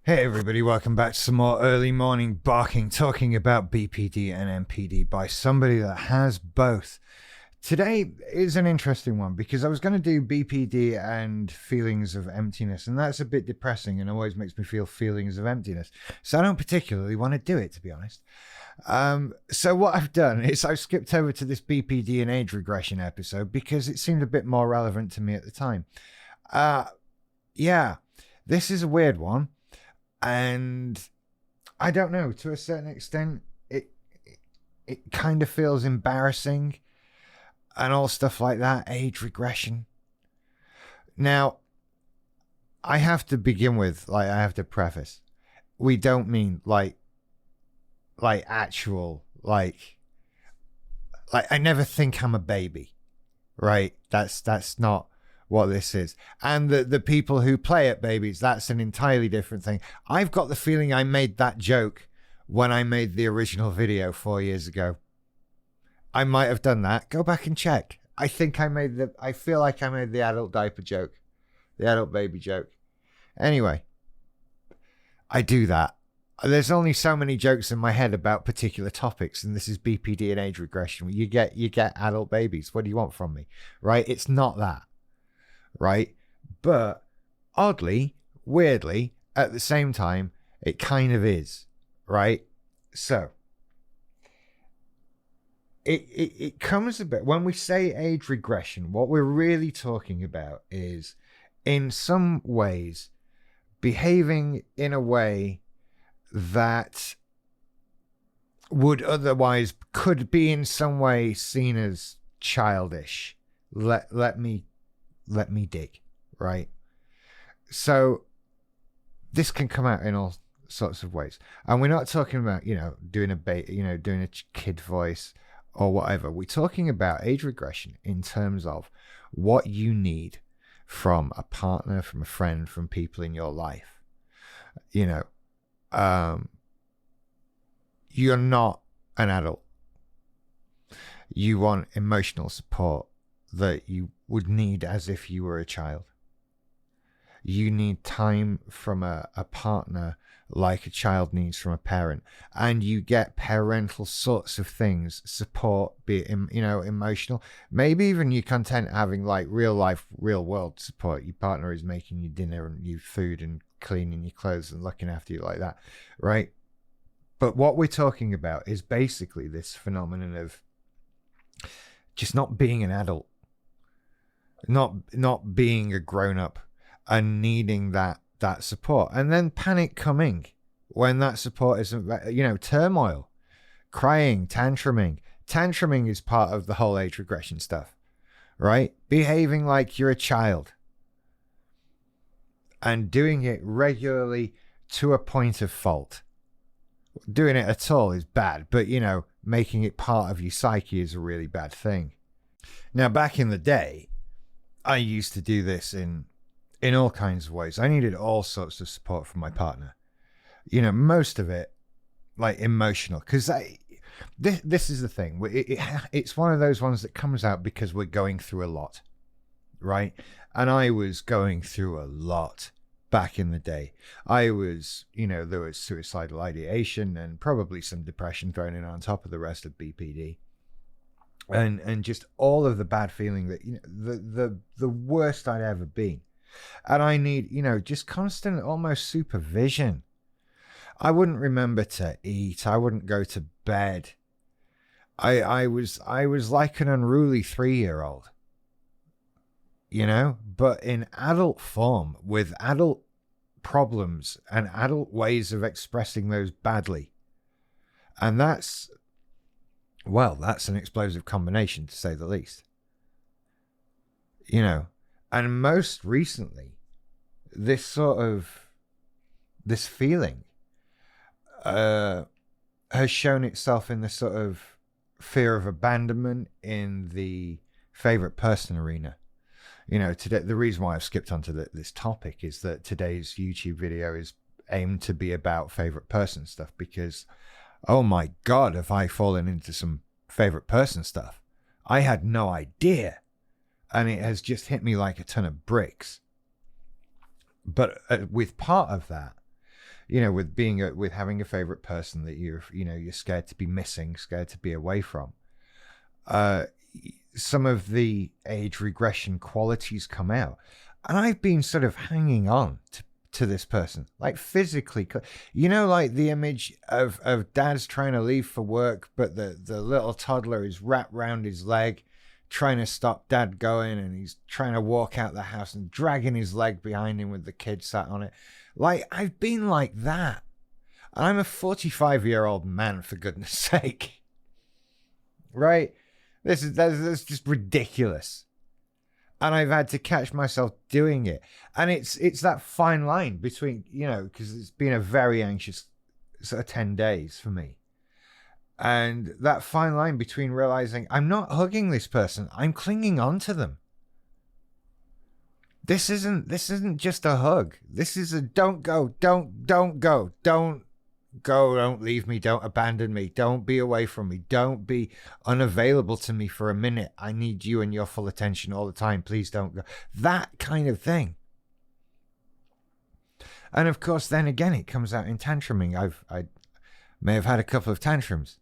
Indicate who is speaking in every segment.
Speaker 1: Hey everybody, welcome back to some more early morning barking, talking about BPD and MPD by somebody that has both. Today is an interesting one because I was going to do BPD and feelings of emptiness, and that's a bit depressing and always makes me feel feelings of emptiness. So I don't particularly want to do it, to be honest. So what I've done is I've skipped over to this BPD and age regression episode because it seemed a bit more relevant to me at the time. Yeah, this is a weird one. And I don't know, to a certain extent, it kind of feels embarrassing and all stuff like that, age regression. Now, I have to begin with, I have to preface, we don't mean like actual, like I never think I'm a baby, right? That's not what this is. And the people who play at babies, that's an entirely different thing. I've got the feeling I made that joke when I made the original video 4 years ago. I might have done that. Go back and check. I feel like I made the adult diaper joke, the adult baby joke. Anyway, I do that. There's only so many jokes in my head about particular topics, and this is BPD and age regression. You get adult babies. What do you want from me? Right? It's not that. Right? But oddly, weirdly, at the same time, it kind of is. Right? So it comes a bit, when we say age regression, what we're really talking about is, in some ways, behaving in a way that would otherwise could be in some way seen as childish. Let me dig, right? So this can come out in all sorts of ways, and we're not talking about doing a kid voice or whatever. We're talking about age regression in terms of what you need from a partner, from a friend, from people in your life. You're not an adult. You want emotional support that you would need as if you were a child. You need time from a partner like a child needs from a parent, and you get parental sorts of things, support, be it emotional, maybe even you're content having like real life, real world support. Your partner is making you dinner and you food and cleaning your clothes and looking after you like that, right? But what we're talking about is basically this phenomenon of just not being an adult, not being a grown-up, and needing that support, and then panic coming when that support isn't, turmoil, crying, tantruming is part of the whole age regression stuff, right? Behaving like you're a child and doing it regularly to a point of fault. Doing it at all is bad, but making it part of your psyche is a really bad thing. Now, back in the day, I used to do this in all kinds of ways. I needed all sorts of support from my partner. Most of it, like emotional, because this is the thing. It's one of those ones that comes out because we're going through a lot, right? And I was going through a lot back in the day. I was, there was suicidal ideation and probably some depression thrown in on top of the rest of BPD. And just all of the bad feeling that, the worst I'd ever been. And I need, just constant almost supervision. I wouldn't remember to eat. I wouldn't go to bed. I was like an unruly 3-year-old, but in adult form, with adult problems and adult ways of expressing those badly. And that's an explosive combination, to say the least. And most recently, this feeling has shown itself in the sort of fear of abandonment in the favorite person arena. Today, the reason why I've skipped onto this topic is that today's YouTube video is aimed to be about favorite person stuff, because, oh my God, have I fallen into some favorite person stuff. I had no idea and it has just hit me like a ton of bricks. But with part of that, with being with having a favorite person that you're scared to be missing, scared to be away from, some of the age regression qualities come out, and I've been sort of hanging on to this person, like physically, like the image of dad's trying to leave for work, but the little toddler is wrapped around his leg, trying to stop dad going, and he's trying to walk out the house and dragging his leg behind him with the kid sat on it. Like, I've been like that. And I'm a 45-year-old man, for goodness sake. Right? That's just ridiculous. And I've had to catch myself doing it. And it's that fine line between, because it's been a very anxious sort of 10 days for me. And that fine line between realizing I'm not hugging this person, I'm clinging on to them. This isn't just a hug. This is a don't go, don't go, don't leave me, don't abandon me, don't be away from me, don't be unavailable to me for a minute. I need you and your full attention all the time. Please don't go. That kind of thing. And of course, then again, it comes out in tantruming. I may have had a couple of tantrums.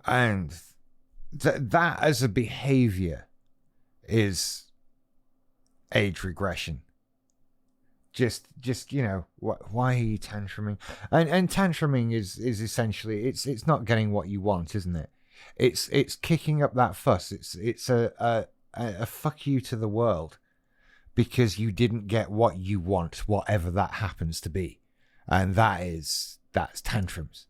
Speaker 1: And that as a behavior is age regression. Just why are you tantruming? And tantruming is essentially it's not getting what you want, isn't it? It's kicking up that fuss. It's a fuck you to the world because you didn't get what you want, whatever that happens to be, and that's tantrums.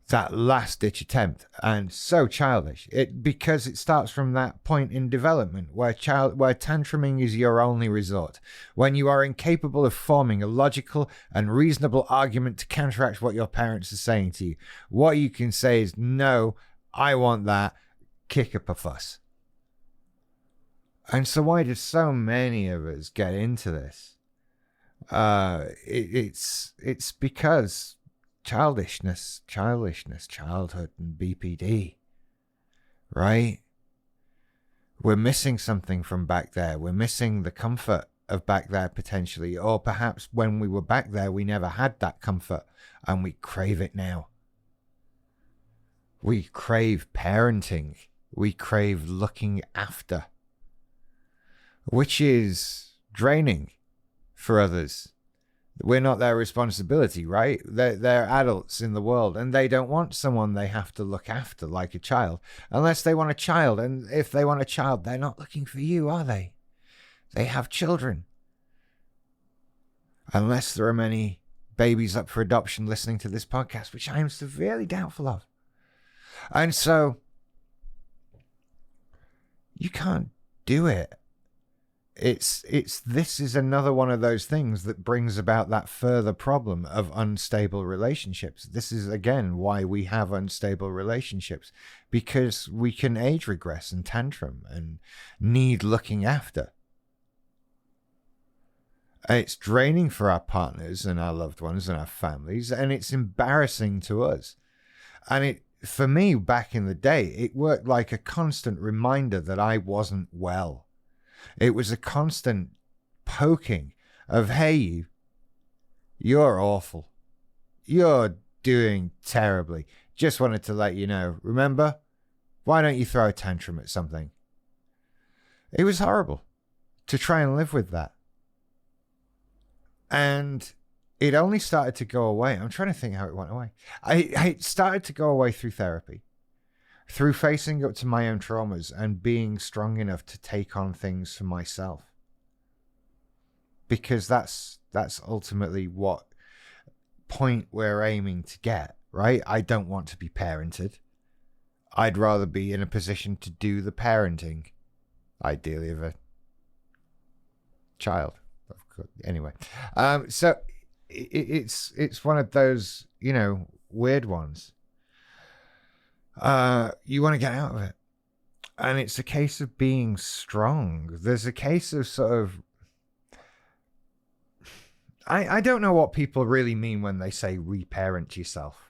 Speaker 1: That last ditch attempt, and so childish. Because it starts from that point in development where tantruming is your only resort, when you are incapable of forming a logical and reasonable argument to counteract what your parents are saying to you. What you can say is, no, I want that, kick up a fuss. And so why do so many of us get into this? It's because childishness, childhood, and BPD, right? We're missing something from back there. We're missing the comfort of back there potentially, or perhaps when we were back there, we never had that comfort and we crave it now. We crave parenting. We crave looking after, which is draining for others. We're not their responsibility, right? They're adults in the world, and they don't want someone they have to look after like a child, unless they want a child. And if they want a child, they're not looking for you, are they? They have children. Unless there are many babies up for adoption listening to this podcast, which I am severely doubtful of. And so, you can't do it. This is another one of those things that brings about that further problem of unstable relationships. This is again why we have unstable relationships, because we can age regress and tantrum and need looking after. It's draining for our partners and our loved ones and our families, and it's embarrassing to us. And for me, back in the day, it worked like a constant reminder that I wasn't well. It was a constant poking of, hey, you're awful. You're doing terribly. Just wanted to let you know. Remember? Why don't you throw a tantrum at something? It was horrible to try and live with that. And it only started to go away. I'm trying to think how it went away. It started to go away through therapy. Through facing up to my own traumas and being strong enough to take on things for myself. Because that's ultimately what point we're aiming to get, right? I don't want to be parented. I'd rather be in a position to do the parenting, ideally of a child. Anyway, so it's one of those, weird ones. You want to get out of it, and it's a case of being strong. There's a case of sort of, I don't know what people really mean when they say reparent yourself.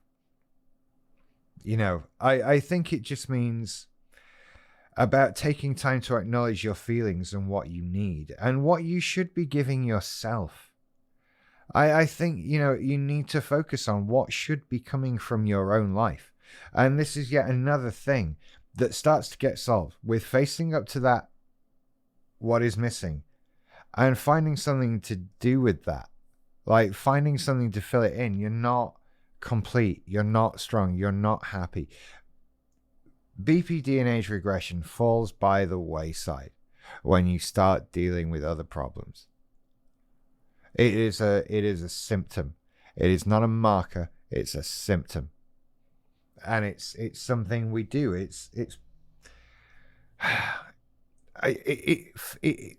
Speaker 1: I think it just means, about taking time to acknowledge your feelings and what you need and what you should be giving yourself. I think, you need to focus on what should be coming from your own life. And this is yet another thing that starts to get solved with facing up to that, what is missing, and finding something to do with that. Like finding something to fill it in. You're not complete. You're not strong. You're not happy. BPD and age regression falls by the wayside when you start dealing with other problems. It is a symptom. It is not a marker. It's a symptom, and it's something we do. It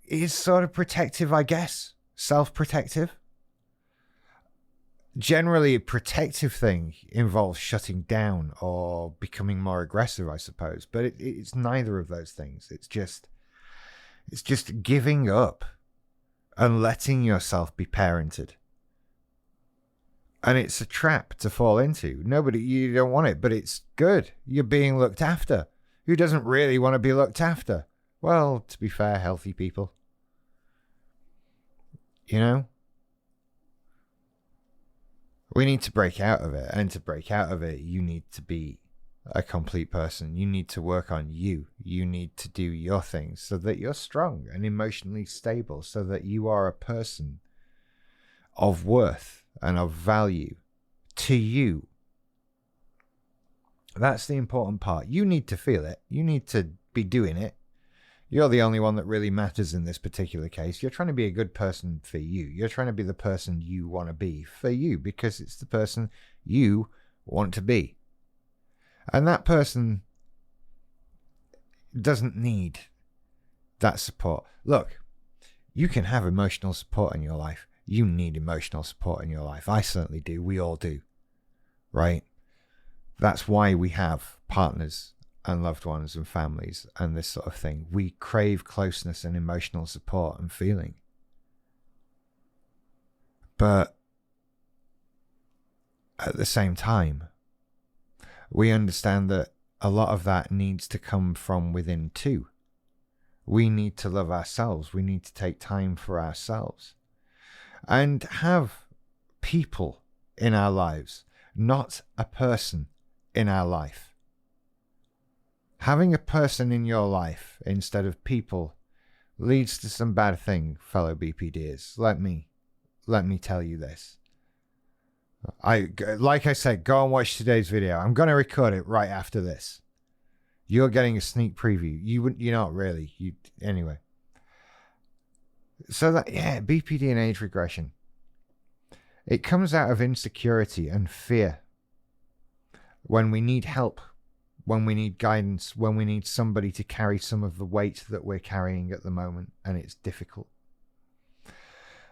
Speaker 1: is sort of protective, I guess, self-protective. Generally, a protective thing involves shutting down or becoming more aggressive, I suppose. But it's neither of those things. It's just giving up and letting yourself be parented. And it's a trap to fall into. You don't want it, but it's good. You're being looked after. Who doesn't really want to be looked after? Well, to be fair, healthy people. We need to break out of it. And to break out of it, you need to be a complete person. You need to work on you. You need to do your things so that you're strong and emotionally stable, so that you are a person of worth and of value to you. That's the important part. You need to feel it. You need to be doing it. You're the only one that really matters in this particular case. You're trying to be a good person for you. You're trying to be the person you want to be for you, because it's the person you want to be. And that person doesn't need that support. Look, you can have emotional support in your life. You need emotional support in your life. I certainly do. We all do. Right? That's why we have partners and loved ones and families and this sort of thing. We crave closeness and emotional support and feeling. But at the same time, we understand that a lot of that needs to come from within too. We need to love ourselves. We need to take time for ourselves and have people in our lives, not a person in our life. Having a person in your life instead of people leads to some bad thing, fellow BPDers. Let me tell you this. Like I said, go and watch today's video. I'm going to record it right after this. You're getting a sneak preview. You're not really. Anyway. So BPD and age regression. It comes out of insecurity and fear. When we need help, when we need guidance, when we need somebody to carry some of the weight that we're carrying at the moment, and it's difficult.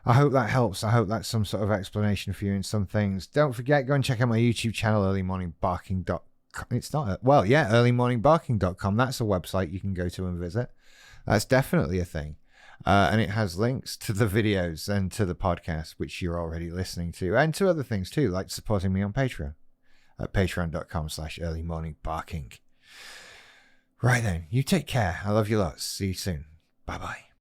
Speaker 1: I hope that helps. I hope that's some sort of explanation for you in some things. Don't forget, go and check out my YouTube channel, earlymorningbarking.com. It's not, earlymorningbarking.com. That's a website you can go to and visit. That's definitely a thing. And it has links to the videos and to the podcast, which you're already listening to, and to other things too, like supporting me on Patreon at patreon.com/earlymorningbarking. Right then, you take care. I love you lots. See you soon. Bye-bye.